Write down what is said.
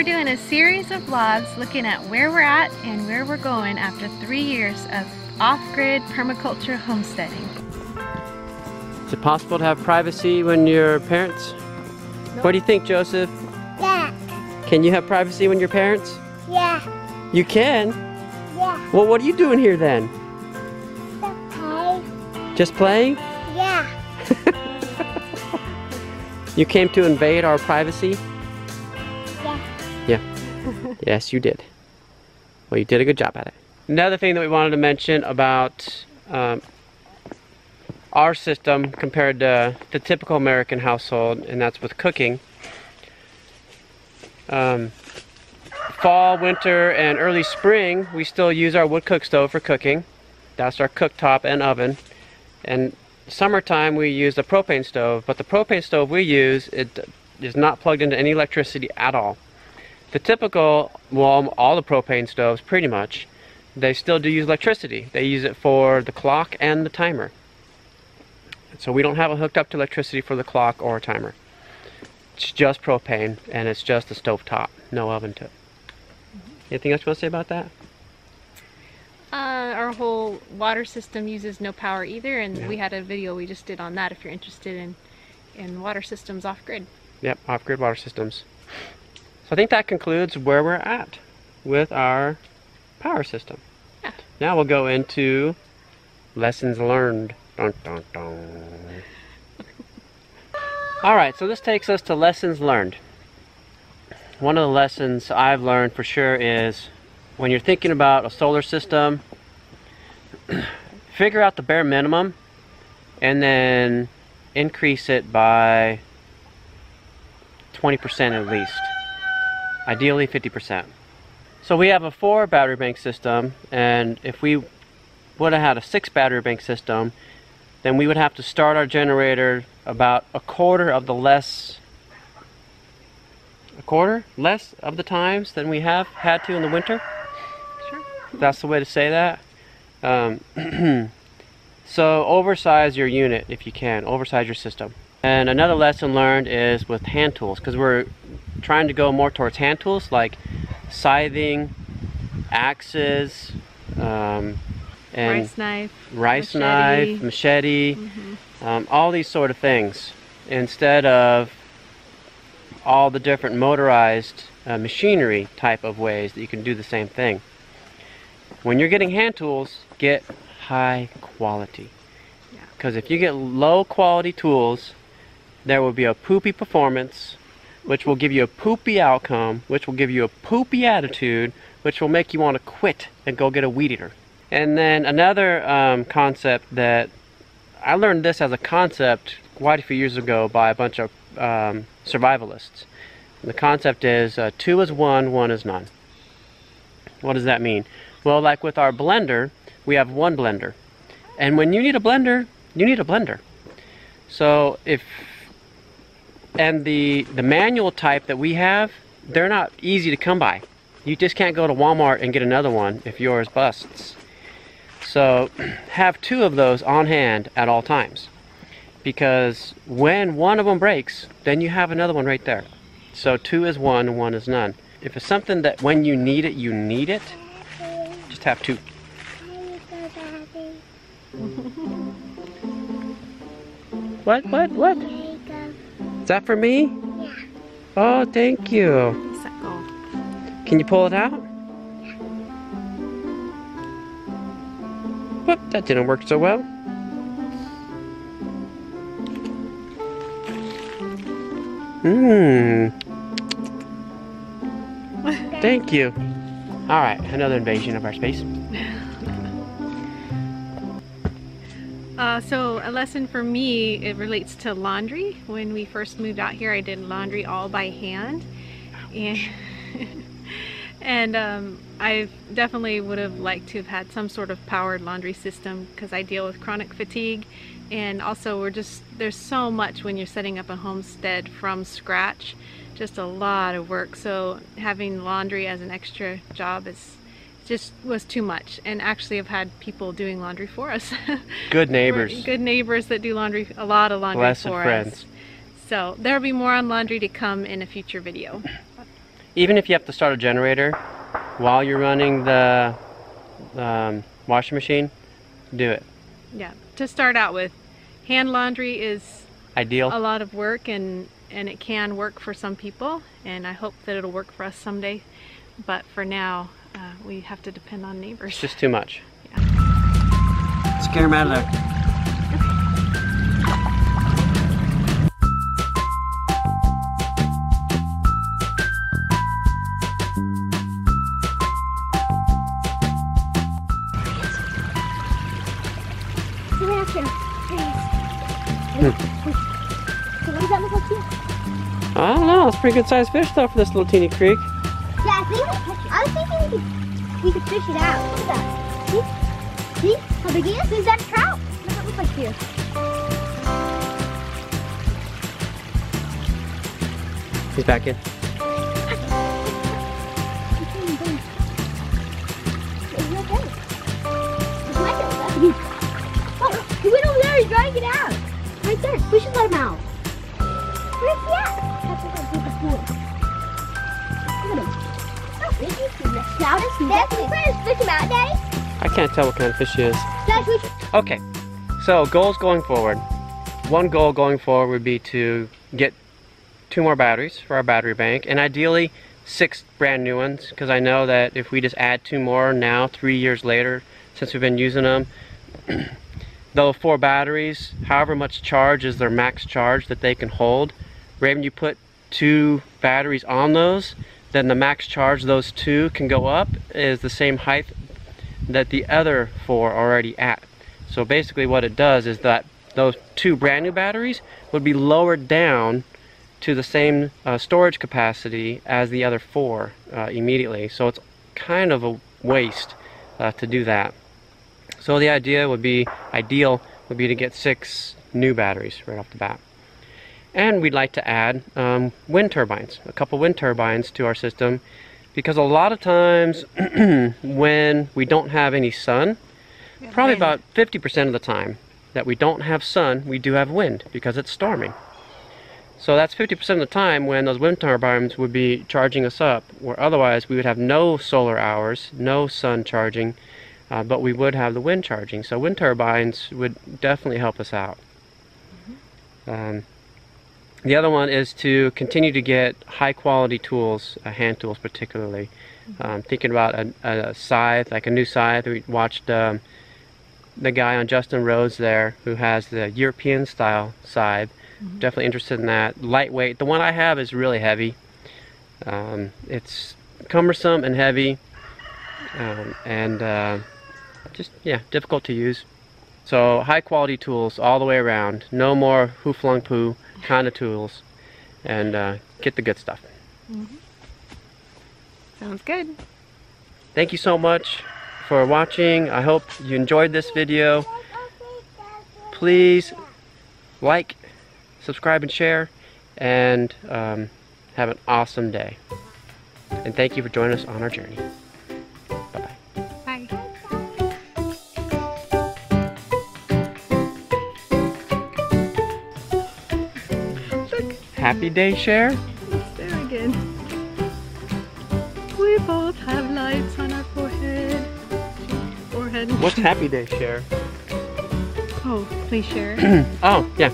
we're doing a series of vlogs looking at where we're at and where we're going after 3 years of off-grid permaculture homesteading. Is it possible to have privacy when you're parents? Nope. What do you think, Joseph? Yeah. Can you have privacy when you're parents? Yeah. You can? Yeah. Well, what are you doing here then? Okay. Just playing? Yeah. You came to invade our privacy? Yeah. Yeah. Yes, you did. Well, you did a good job at it. Another thing that we wanted to mention about our system compared to the typical American household, and that's with cooking. Fall, winter, and early spring, we still use our wood cook stove for cooking. That's our cooktop and oven. And summertime, we use a propane stove, but the propane stove we use, it is not plugged into any electricity at all. The typical, well, all the propane stoves, pretty much, they still do use electricity. They use it for the clock and the timer. So we don't have it hooked up to electricity for the clock or timer. It's just propane, and it's just a stove top, no oven to it. Anything else you want to say about that? Our whole water system uses no power either, and Yeah. we had a video we just did on that if you're interested in water systems off-grid. Yep, off-grid water systems. So I think that concludes where we're at with our power system. Yeah. Now we'll go into lessons learned. Dun, dun, dun. Alright, so this takes us to lessons learned. One of the lessons I've learned for sure is when you're thinking about a solar system, figure out the bare minimum and then increase it by 20% at least. Ideally 50%. So we have a 4 battery bank system, and if we would have had a 6 battery bank system, then we would have to start our generator about a quarter less of the times than we have had to in the winter. Sure. That's the way to say that. So oversize your unit if you can, oversize your system. And another lesson learned is with hand tools, because we're trying to go more towards hand tools like scything, axes, and rice knife, machete, all these sort of things, instead of all the different motorized machinery type of ways that you can do the same thing. When you're getting hand tools, get high quality. Because if you get low quality tools, there will be a poopy performance, which will give you a poopy outcome, which will give you a poopy attitude, which will make you want to quit and go get a weed eater. And then another concept that I learned this as a concept quite a few years ago by a bunch of survivalists. And the concept is 2 is 1, 1 is none. What does that mean? Well, like with our blender, we have 1 blender. And when you need a blender, you need a blender. So and the manual type that we have, they're not easy to come by. You just can't go to Walmart and get another one if yours busts. So have 2 of those on hand at all times, because when one of them breaks, then you have another one right there. So 2 is 1, 1 is none. If it's something that when you need it, just have 2. What? Is that for me? Yeah. Oh, thank you. Can you pull it out? Whoop, that didn't work so well. Thank you. Alright, another invasion of our space. So a lesson for me, it relates to laundry. When we first moved out here, I did laundry all by hand. And I definitely would have liked to have had some sort of powered laundry system, because I deal with chronic fatigue, and also there's so much when you're setting up a homestead from scratch, just a lot of work. So having laundry as an extra job was too much. And actually I've had people doing laundry for us. Good neighbors. Good neighbors that do laundry, a lot of laundry Blessed for friends. us. So there'll be more on laundry to come in a future video. Even if you have to start a generator while you're running the washing machine, do it. Yeah, to start out with, hand laundry is Ideal. a lot of work, and it can work for some people, and I hope that it'll work for us someday. But for now, we have to depend on neighbors. It's just too much. Yeah. Scare him out of there. So what does that look like here? I don't know. It's a pretty good sized fish though for this little teeny creek. Yeah, I was thinking we could fish it out. Look at that. See? See how big he is? Is that a trout? What does that look like here? He's back in. He went over there, he's trying to get out. Right there, we should let him out. Where's he at? That's what I did before. Look at him. Oh, is he the stoutest? That's the first fish him out, Daddy. I can't tell what kind of fish he is. Daddy, we should... Okay, so goals going forward. One goal going forward would be to get 2 more batteries for our battery bank, and ideally 6 brand new ones, because I know that if we just add 2 more now, 3 years later, since we've been using them, those 4 batteries, however much charge is their max charge that they can hold, right when you put 2 batteries on those, then the max charge those 2 can go up is the same height that the other 4 are already at. So basically what it does is that those 2 brand new batteries would be lowered down to the same storage capacity as the other 4 immediately. So it's kind of a waste to do that. So the ideal would be to get 6 new batteries right off the bat. And we'd like to add wind turbines, a couple wind turbines to our system, because a lot of times when we don't have any sun, probably about 50% of the time that we don't have sun, we do have wind because it's storming. So that's 50% of the time when those wind turbines would be charging us up, where otherwise we would have no solar hours, no sun charging, but we would have the wind charging. So wind turbines would definitely help us out. The other one is to continue to get high quality tools, hand tools particularly. Thinking about a scythe, like a new scythe. We watched the guy on Justin Rhodes there who has the European style scythe. Definitely interested in that. Lightweight. The one I have is really heavy. It's cumbersome and heavy, and just, yeah, difficult to use. So high quality tools all the way around. No more who-flung-poo kind of tools, and get the good stuff. Sounds good. Thank you so much for watching. I hope you enjoyed this video. Please like, subscribe, and share, and have an awesome day. And thank you for joining us on our journey. Bye-bye. Bye. Look, Happy day, Cher. it's there again. We both have lights on our forehead. What's happy day, Cher? Oh, please share. Oh, yeah.